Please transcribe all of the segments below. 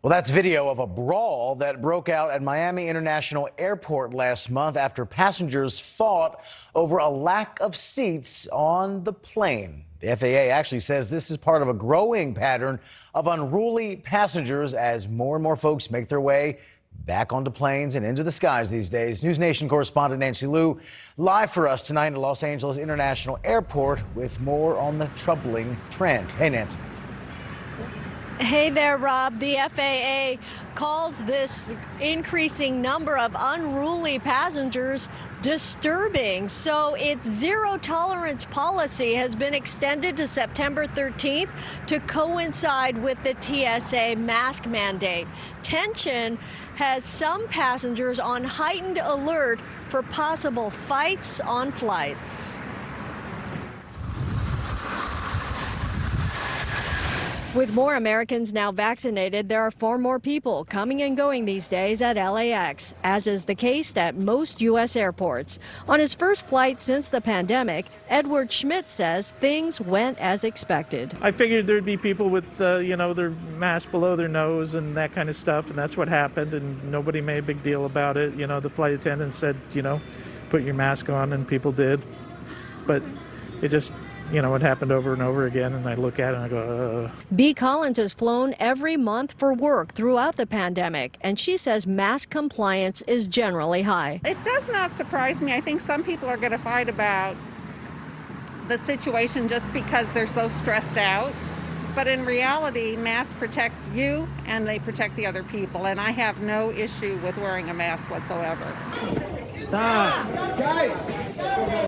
Well, that's video of a brawl that broke out at Miami International Airport last month after passengers fought over a lack of seats on the plane. The FAA actually says this is part of a growing pattern of unruly passengers as more and more folks make their way back onto planes and into the skies these days. News Nation correspondent Nancy Liu live for us tonight at Los Angeles International Airport with more on the troubling trend. Hey, Nancy. Hey there, Rob. The FAA calls this increasing number of unruly passengers disturbing. So its zero tolerance policy has been extended to September 13th to coincide with the TSA mask mandate. Tension has some passengers on heightened alert for possible fights on flights. With more Americans now vaccinated, there are far more people coming and going these days at LAX, as is the case at most U.S. airports. On his first flight since the pandemic, Edward Schmidt says things went as expected. I figured there'd be people with, their mask below their nose and that kind of stuff, and that's what happened, and nobody made a big deal about it. The flight attendant said, put your mask on, and people did. But it just... it happened over and over again, and I look at it and I go, ugh. B. Collins has flown every month for work throughout the pandemic, and she says mask compliance is generally high. It does not surprise me. I think some people are going to fight about the situation just because they're so stressed out. But in reality, masks protect you and they protect the other people, and I have no issue with wearing a mask whatsoever. Stop!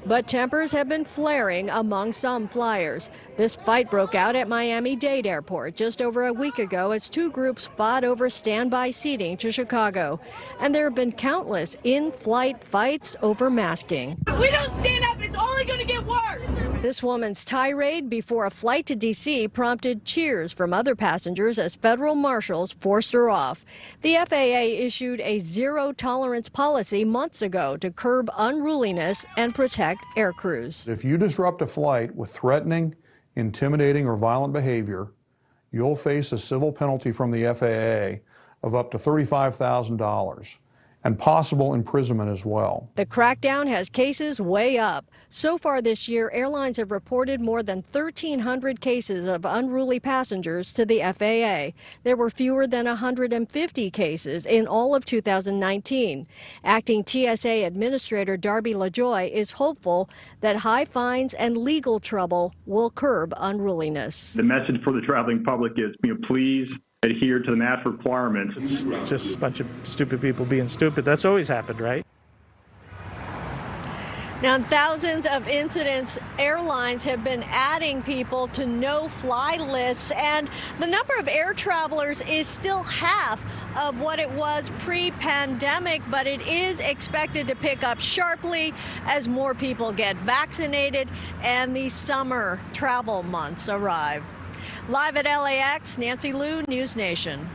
But tempers have been flaring among some flyers. This fight broke out at Miami-Dade Airport just over a week ago as two groups fought over standby seating to Chicago. And there have been countless in-flight fights over masking. If we don't stand up, it's only going to get worse. This woman's tirade before a flight to D.C. prompted cheers from other passengers as federal marshals forced her off. The FAA issued a zero-tolerance policy months ago to curb unruliness and protect air crews. If you disrupt a flight with threatening, intimidating, or violent behavior, you'll face a civil penalty from the FAA of up to $35,000 and possible imprisonment as well. The crackdown has cases way up. So far this year, airlines have reported more than 1,300 cases of unruly passengers to the FAA. There were fewer than 150 cases in all of 2019. Acting TSA Administrator Darby LaJoy is hopeful that high fines and legal trouble will curb unruliness. The message for the traveling public is, please adhere to the mask requirements. It's just a bunch of stupid people being stupid. That's always happened, right? Now, in thousands of incidents, airlines have been adding people to no-fly lists, and the number of air travelers is still half of what it was pre-pandemic, but it is expected to pick up sharply as more people get vaccinated and the summer travel months arrive. Live at LAX, Nancy Liu, News Nation.